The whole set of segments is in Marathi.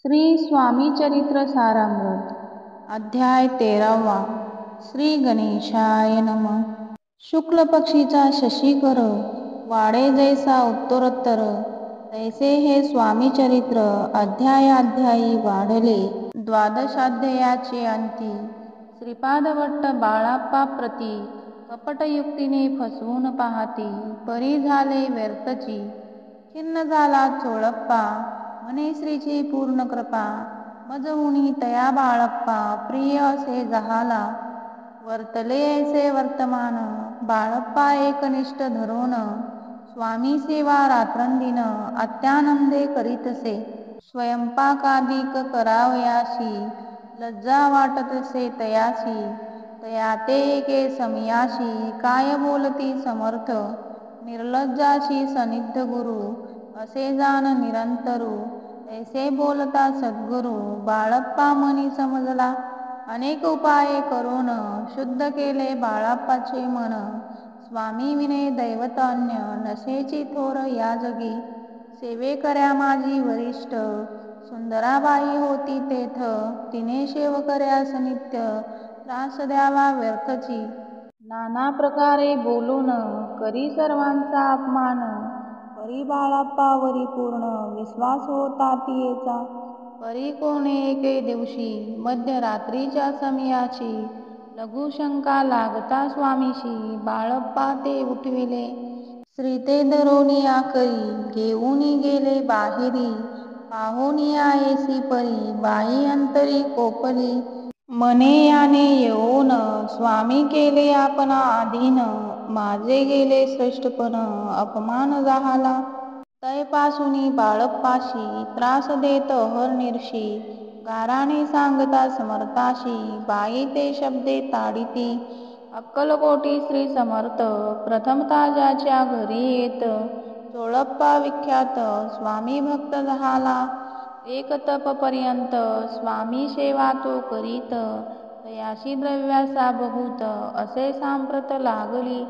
श्री स्वामी चरित्र सारामृत अध्याय 13वा. श्री गणेशाय नम. शुक्ल पक्षीचा शशिकर वाढे जैसा उत्तरोत्तर तैसे हे स्वामी चरित्र अध्यायाध्यायी वाढले. द्वादशाध्यायाचे अंती. श्रीपादवट्ट बाळाप्पा प्रती कपटयुक्तीने फसवून पाहती परी झाले व्यर्थची. खिन्न झाला चोळप्पा म्हणे श्रीची पूर्ण कृपा. मजहुनी तया बाळप्पा प्रिय असे जहाला. वर्तले ऐसे वर्तमान बाळप्पा एकनिष्ठ धरोन. स्वामी सेवा रात्रंदिन अत्यानंदे करीतसे. स्वयंपाकादिक करावयासी लज्जा वाटतसे तयासी. तया ते एके समयासी काय बोलती समर्थ. निर्लज्जाशी सनिध गुरु असे जाण निरंतरू. ऐसे बोलता सद्गुरु बाळप्पा मनी समजला. अनेक उपाये करून शुद्ध केले बाळप्पाचे मन. स्वामी विने दैवत अन्य नसेची थोर या जगी. सेवेकऱ्या माझी वरिष्ठ सुंदराबाई होती तेथ. तिने सेवकऱ्यास नित्य त्रास द्यावा व्यर्थची. नाना प्रकारे बोलून करी सर्वांचा अपमान. परी बाळप्पावरी पूर्ण विश्वास होता तियेचा. परी कोणे एके दिवशी मध्यरात्रीच्या समयाची लघु शंका लागता स्वामीशी बाळप्पा ते उठविले. श्री ते धरोनी आकरी घेऊनी गेले बाहेरी. पाहुनिया येसी परी बाई अंतरी कोपली. मने याने येऊन स्वामी केले आपणा अधीन. माझे गेले श्रेष्ठपण अपमान झाला. तैपासूनी बाळप्पाशी त्रास देत अहर्निशी. गाराने सांगता समर्थाशी बाई ते शब्दे ताडिती. अक्कलकोटी श्री समर्थ प्रथमता ज्याच्या घरी येत. चोळप्पा विख्यात स्वामी भक्त झाला. एक तप पर्यंत स्वामी सेवा तो करीत. तयासी द्रव्यासा बहुत असे सांप्रत लागली.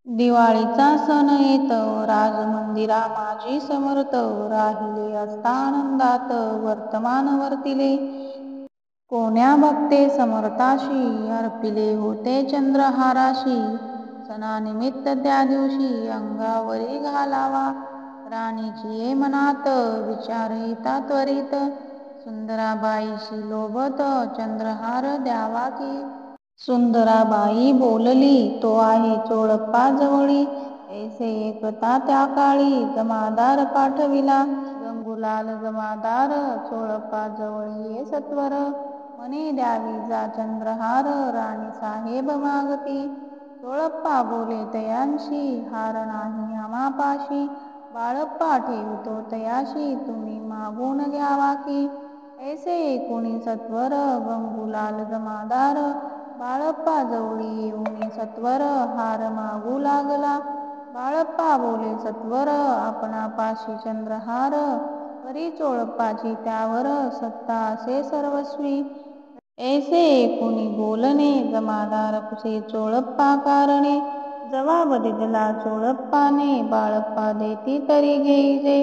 दिवाळीचा सण येत राजमंदिरा माजी समर्थ. राहिले असता आनंदात वर्तमान वर्तिले. कोण्या भक्ते समर्थाशी अर्पिले होते चंद्रहाराशी. सणानिमित्त त्या दिवशी अंगावरी घालावा. राणीची ये मनात विचार येता त्वरित. सुंदराबाईशी लोभत चंद्रहार द्यावा की. सुंदराबाई बोलली तो आहे चोळप्पा जवळी. ऐसे ऐकता त्या काळी जमादार पाठविला. गंगूलाल जमादार चोळप्पा जवळी ये सत्वर. म्हणे द्यावी जा चंद्रहार राणी साहेब मागती. चोळप्पा बोले तयांशी हार नाही आम्हापाशी. बाळप्पा ठेवितो तयाशी तुम्ही मागून घ्यावा की. ऐसे ऐकुनी सत्वर गंगूलाल जमादार बाळप्पा जवळी येऊनी सत्वर हार मागू लागला. बाळप्पा बोले सत्वर आपणापाशी चंद्रहार. परी चोळप्पाची त्यावर सत्ता असे सर्वस्वी. ऐसे ऐकुनी बोलणे जमादार कुसे चोळप्पा कारणे. जवाब दिला चोळप्पाने बाळप्पा देती तरी घेईजे.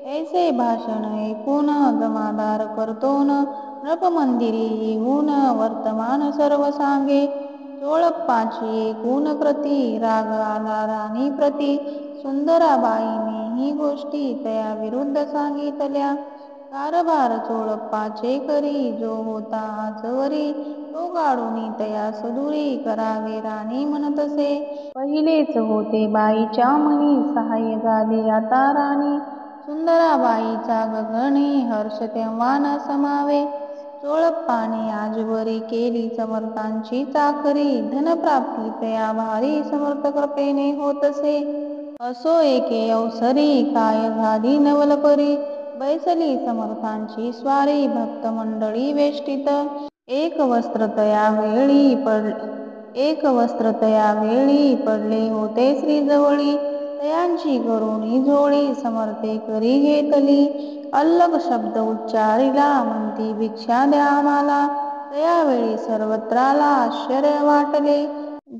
ऐसे भाषण ऐकून जमादार करतोन नृपमंदिरी येऊन वर्तमान सर्व सांगे. चोळप्पाची ऐकून कृती राग आला राणी प्रती. सुंदराबाईने ही गोष्टी तया विरुद्ध सांगितल्या. कारभार चोळप्पाचे करी जो होता आजवरी. तो काढूनी तया सदुरी करावे राणी म्हणतसे. पहिलेच होते बाईच्या मनी सहाय्य झाले आता राणी. सुंदराबाईचा गगनी हर्ष तेव्हा न समावे. चोळप्पाने आजवरी केली समर्थांची चाकरी. धनप्राप्ती तया भारी समर्थ कृपेने होतसे. असो एके अवसरी काय झाली नवलपरी. बैसली समर्थांची स्वारी भक्त मंडळी वेष्टीत. एक वस्त्र तया वेळी पडले होते श्रीजवळी. तयांची करुणी जोळी समर्थे करी घेतली. अल्लग शब्द उच्चारिला म्हणती भिक्षा द्या आम्हाला. तयावेळी सर्वत्राला आश्चर्य वाटले.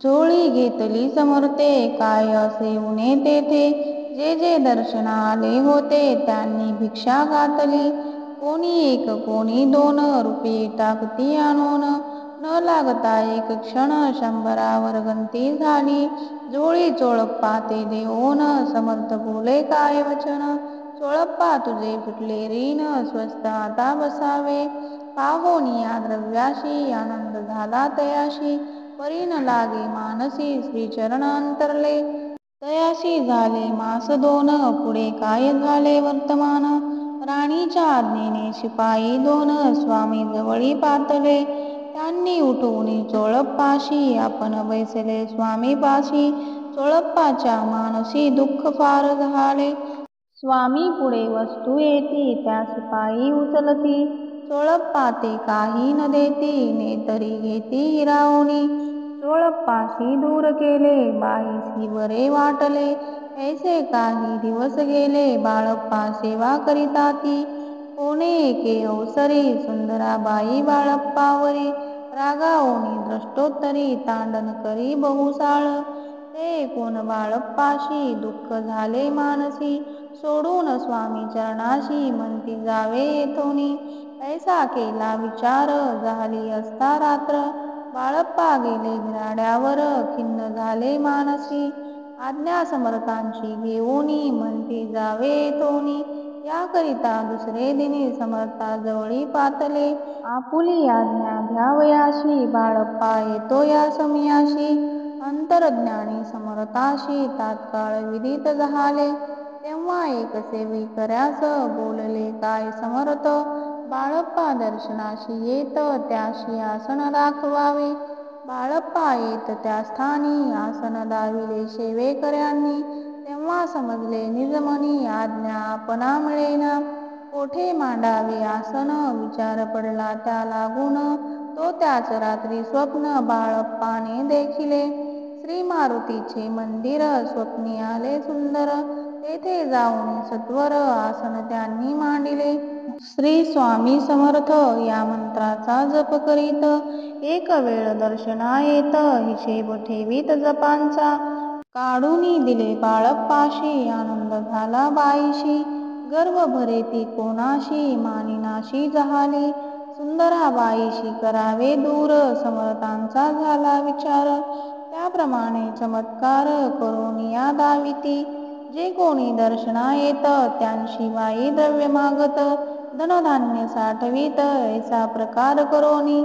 झोळी घेतली समर्थे काय असे उने तेथे. जे जे दर्शना आले होते त्यांनी भिक्षा घातली. कोणी एक कोणी दोन रुपये टाकती आणून न लागता एक क्षण शंभरावर गंती झाली. जोळी चोळप्पा ते देऊन समर्थ बोले काय वचन. चोळप्पा तुझे फुटले ऋण स्वस्त आता बसावे. पाहोनिया द्रव्याशी आनंद झाला तयाशी. परी न लागे मानसी श्रीचरण अंतरले. तयाशी झाले मास दोन पुढे काय झाले वर्तमान. राणीच्या आज्ञेने शिपाई दोन स्वामी जवळी पातले. त्यांनी उठवून चोळप्पाशी आपण बैसले स्वामीपाशी. चोळप्पाच्या मानसी दुःख फार झाले. स्वामी पुढे वस्तू येती त्या शिपाई उचलती. चोळप्पा ते काही न देती नेतरी घेती हिरावणी. चोळप्पाशी दूर केले बाईसी बरे वाटले. ऐसे काही दिवस गेले बाळप्पा सेवा करिता ती. कोणे एके अवसरी सुंदराबाई बाळप्पावरी. रागावून द्रष्टोत्तरी तांडण करी बहुसाळ. ते ऐकून बाळप्पाशी दुःख झाले मानसी. सोडून स्वामी चरणाशी म्हणती जावे येथोनी. ऐसा केला विचार झाली असता रात्र. बाळप्पा गेले बिराड्यावर खिन्न झाले मानसी. आज्ञा समर्थांची घेऊनी म्हणती जावे येथोनी. याकरिता दुसरे दिनी समर्थाजवळी पातले. आपुली आज्ञा घ्यावयाशी बाळप्पा येतो या समयाशी. अंतर्ज्ञानी समर्थाशी तात्काळ विदित झाले. तेव्हा एक सेवेकऱ्यास बोलले काय समर्थ. बाळप्पा दर्शनाशी येत त्याशी आसन दाखवावे. बाळप्पा येत त्या स्थानी आसन दाविले सेवेकऱ्यांनी. तेव्हा समजले निजमनी आज्ञा आपणा मिळेना. कोठे मांडावे आसन विचार पडला त्या लागून. तो त्याच रात्री स्वप्न बाळप्पाने देखिले. श्री मारुतीचे मंदिर स्वप्नी आले सुंदर. तेथे जाऊन सत्वर आसन त्यांनी मांडिले. श्री स्वामी समर्थ या मंत्राचा जप करीत. एक वेळ दर्शना येत हिशेब ठेवीत जपांचा. काढूनी दिले बाळप्पाशी आनंद झाला बाईशी. गर्व भरे ती कोणाशी मानिनाशी झाली. सुंदराबाईशी करावे दूर समर्थांचा झाला विचार. त्याप्रमाणे चमत्कार करोनिया दाविती. जे कोणी दर्शना येत त्यांशी बाई द्रव्य मागत. धनधान्य साठवीत ऐसा प्रकार करोनी.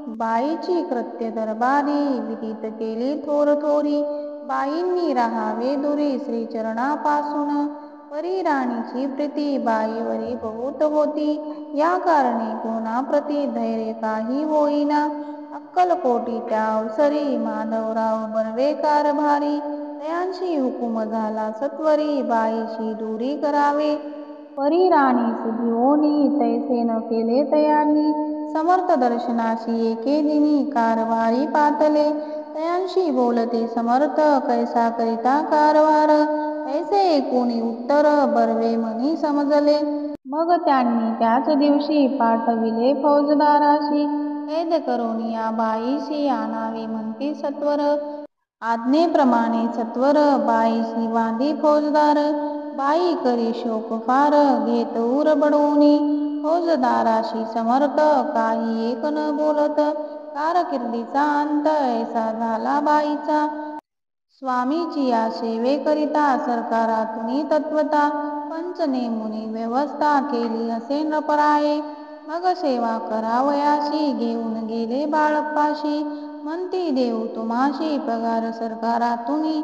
बाईची कृत्य दरबारी विदित केली थोर थोरी. बाईंनी राहावे दुरी श्रीचरणापासून. परी राणीची प्रीती बाईवरी बहुत होती. या कारणे कोणाप्रती धैर्य काही होईना. अक्कलकोटी त्या अवसरी माधवराव बर्वे कारभारी. तयांशी हुकुम झाला सत्वरी बाईशी दूरी करावे. परी राणीस घेऊनी तैसे न केले तयांनी. समर्थ दर्शनाशी एके दिनी कारभारी पातले. तयांशी बोलते समर्थ कैसा करिता कारभार. ऐसे ऐकूनी उत्तर बर्वे मनी समजले. मग त्यांनी त्याच दिवशी पाठविले फौजदाराशी. कैद करोनिया बाईसी आणावे म्हणती सत्वर. आज्ञेप्रमाणे सत्वर बाईसी बांधी फौजदार. बाई करी शोक फार घेत उर बडवूनी. फौजदाराशी समर्थ काही एक न बोलत. कारकिर्दीचा अंत ऐसा झाला बाईचा. स्वामीची या सेवेकरिता सरकारातून तत्वता. पंच नेमुनी व्यवस्था केली असे नृपराये. मग सेवा करावयाशी घेऊन गेले बाळप्पाशी. म्हणती देऊ तुम्हाशी पगार सरकारातूनी.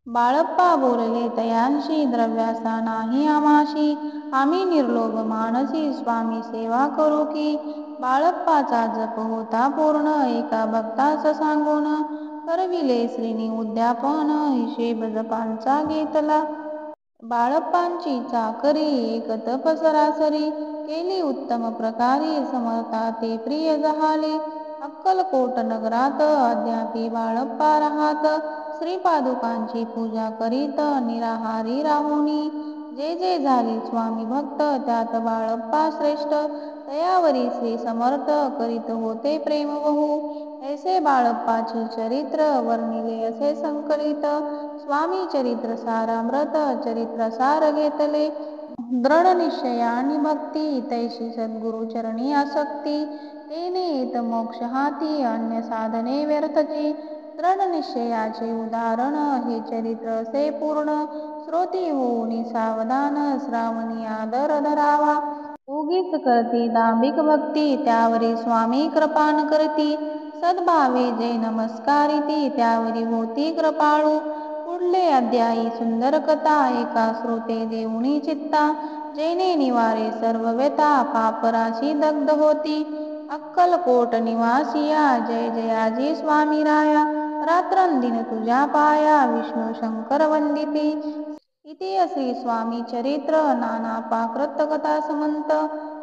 बाळप्पा बोलले तयांशी द्रव्याचा नाही आम्हाशी. आम्ही निर्लोभ मानसी स्वामी सेवा करू की. बाळप्पाचा जप होता पूर्ण एका भक्तास सांगून. करविले श्रीनी उद्यापन हिशेब जपांचा घेतला. बाळप्पांची चाकरी एक तप सरासरी. केली उत्तम प्रकारे समर्था ते प्रिय झाले. अक्कलकोट नगरात अद्यापि बाळप्पा राहात. श्रीपादुकांची पूजा करीत निराहारी राहुनी. जे जे झाले स्वामी भक्त त्यात बाळप्पा श्रेष्ठ. तयावरी श्री समर्थ करीत होते प्रेम बहु. ऐसे बाळप्पाचे चरित्र वर्णिले असे संकलित. स्वामी चरित्र सारामृत चरित्र सार घेतले. दृढ निश्चयानी भक्ती तैशी सद्गुरुचरणी आसक्ती तेने येत मोक्ष हाती अन्य साधने व्यर्थची. दृढ निश्चयाचे उदाहरण हे चरित्र असे पूर्ण श्रोती होऊनी सावधान श्रावणी आदर धरावा. उगीच करती दांभिक भक्ती त्यावरी स्वामी कृपान करती. सद्भावे जे नमस्कारिती त्यावरी होती कृपाळू. पुढले अध्यायी सुंदर कथा एका श्रोते देऊनी चित्ता. जेने निवारे सर्व व्यथा पापराशी दग्ध होती. अक्कलकोट निवासिया जय जयाजी स्वामी राया. रात्रंदिन तुझ्या पाया विष्णू शंकर वंदिती. इति श्री स्वामी चरित्र नाना पाकृत कथा समंत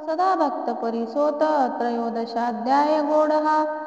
सदा भक्त परिसोत त्रयोदशाध्याय गोडहा.